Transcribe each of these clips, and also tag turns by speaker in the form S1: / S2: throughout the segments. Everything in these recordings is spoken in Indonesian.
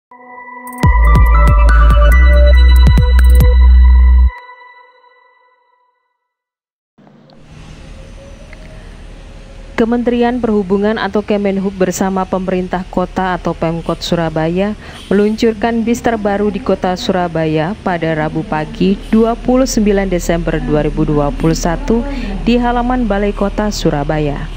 S1: Kementerian Perhubungan atau Kemenhub bersama pemerintah kota atau Pemkot Surabaya meluncurkan bis terbaru di kota Surabaya pada Rabu pagi 29 Desember 2021 di halaman Balai Kota Surabaya.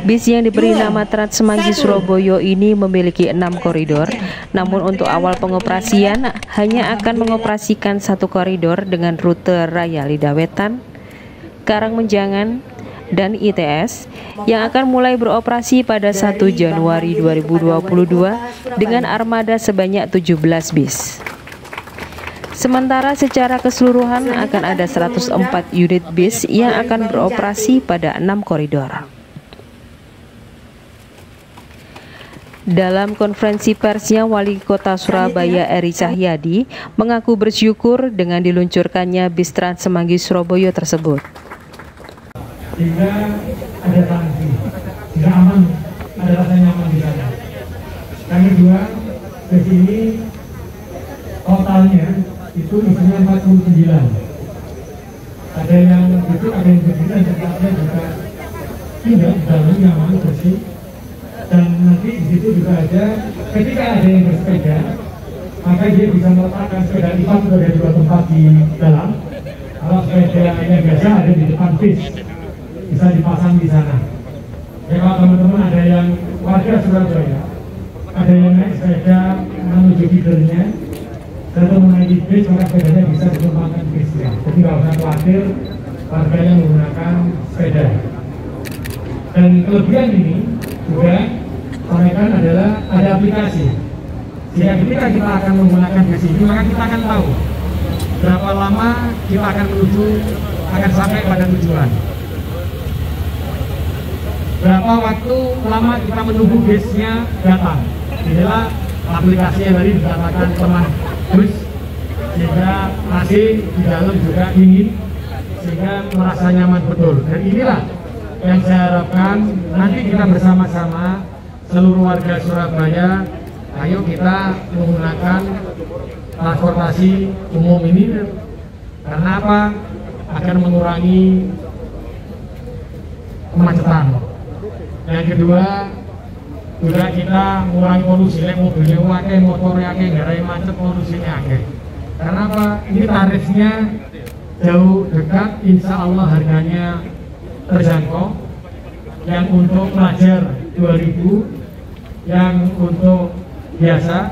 S1: Bis yang diberi nama Trans Semanggi Surabaya ini memiliki 6 koridor, namun untuk awal pengoperasian hanya akan mengoperasikan 1 koridor dengan rute Raya Lidawetan, Karangmenjangan, dan ITS yang akan mulai beroperasi pada 1 Januari 2022 dengan armada sebanyak 17 bis. Sementara secara keseluruhan akan ada 104 unit bis yang akan beroperasi pada 6 koridor. Dalam konferensi persnya, Wali Kota Surabaya Eri Cahyadi mengaku bersyukur dengan diluncurkannya bis Trans Semanggi Surabaya tersebut.
S2: Sehingga ada sanksi, sehingga aman, ada rasa nyaman di sana. Yang kedua, di sini totalnya itu isinya 49. Ada yang duduk, ada yang berdiri, dan tempatnya juga indah, dalam nyaman, bersih. Dan nanti di situ juga ada, ketika ada yang bersepeda, maka dia bisa meletakkan sepeda lipat itu ada 2 tempat di dalam. Kalau sepeda yang biasa ada di depan bis, bisa dipasang di sana. Ya, kalau teman-teman ada yang warga Surabaya, ada yang naik sepeda menuju feedernya, atau menaiki bis, maka sepedanya bisa dikembangkan bisnya. Jadi nggak usah khawatir warganya menggunakan sepeda. Dan kelebihan ini juga sampaikan adalah ada aplikasi. Sehingga ketika kita akan menggunakan bis ini, maka kita akan tahu berapa lama kita akan akan sampai pada tujuan. Berapa waktu lama kita menunggu bisnya datang. Inilah aplikasi yang tadi dikatakan teman bus, sehingga masih di dalam juga dingin, sehingga merasa nyaman betul. Dan inilah yang saya harapkan nanti kita bersama-sama seluruh warga Surabaya, ayo kita menggunakan transportasi umum ini. Karena apa? Akan mengurangi kemacetan. Yang kedua, juga kita mengurangi polusi, mobilnya akeh, motornya akeh, gara macet, polusinya akeh. Karena apa? Ini tarifnya jauh dekat, insya Allah harganya terjangkau. Yang untuk pelajar 2.000, yang untuk biasa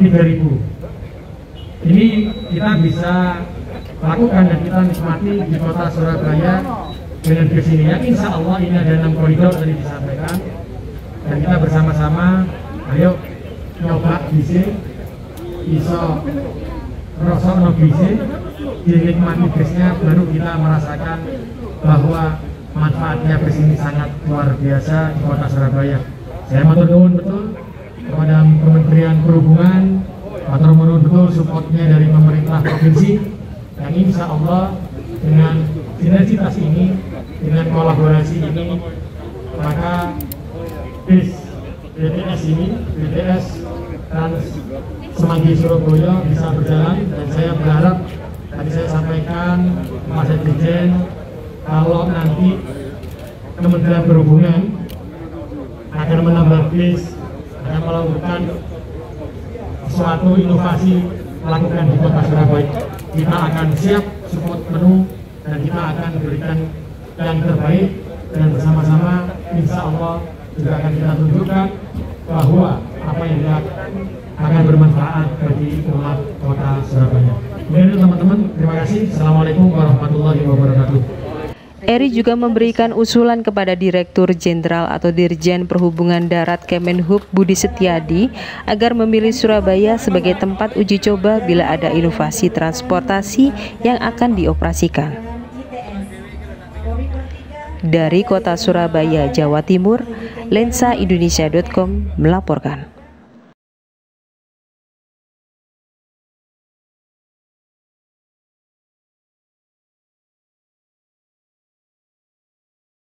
S2: 3.000. Ini kita bisa lakukan dan kita nikmati di kota Surabaya dengan bis ini. Ya, insya Allah ini ada 6 koridor tadi disampaikan, dan kita bersama-sama ayo nyoba bisnya, iso rosok no bisnya, dinikmati bisnya, baru kita merasakan bahwa manfaatnya bis ini sangat luar biasa di kota Surabaya. Saya matur nuwun betul kepada Kementerian Perhubungan, matur nuwun betul supportnya dari pemerintah provinsi, yang insya Allah dengan sinergitas ini, dengan kolaborasi ini, maka bis BTS ini, BTS Trans Semanggi Surabaya bisa berjalan. Dan saya berharap, tadi saya sampaikan Mas Dirjen, kalau nanti Kementerian Perhubungan akan menambah bis, akan melakukan suatu inovasi melakukan di kota Surabaya, kita akan siap support penuh dan kita akan berikan yang terbaik, dan bersama-sama insya Allah juga akan kita tunjukkan bahwa apa yang dilakukan akan bermanfaat bagi umat kota Surabaya. Kemudian teman-teman, terima kasih. Assalamualaikum warahmatullahi wabarakatuh.
S1: Eri juga memberikan usulan kepada Direktur Jenderal atau Dirjen Perhubungan Darat Kemenhub Budi Setiadi agar memilih Surabaya sebagai tempat uji coba bila ada inovasi transportasi yang akan dioperasikan. Dari kota Surabaya, Jawa Timur, lensaindonesia.com melaporkan.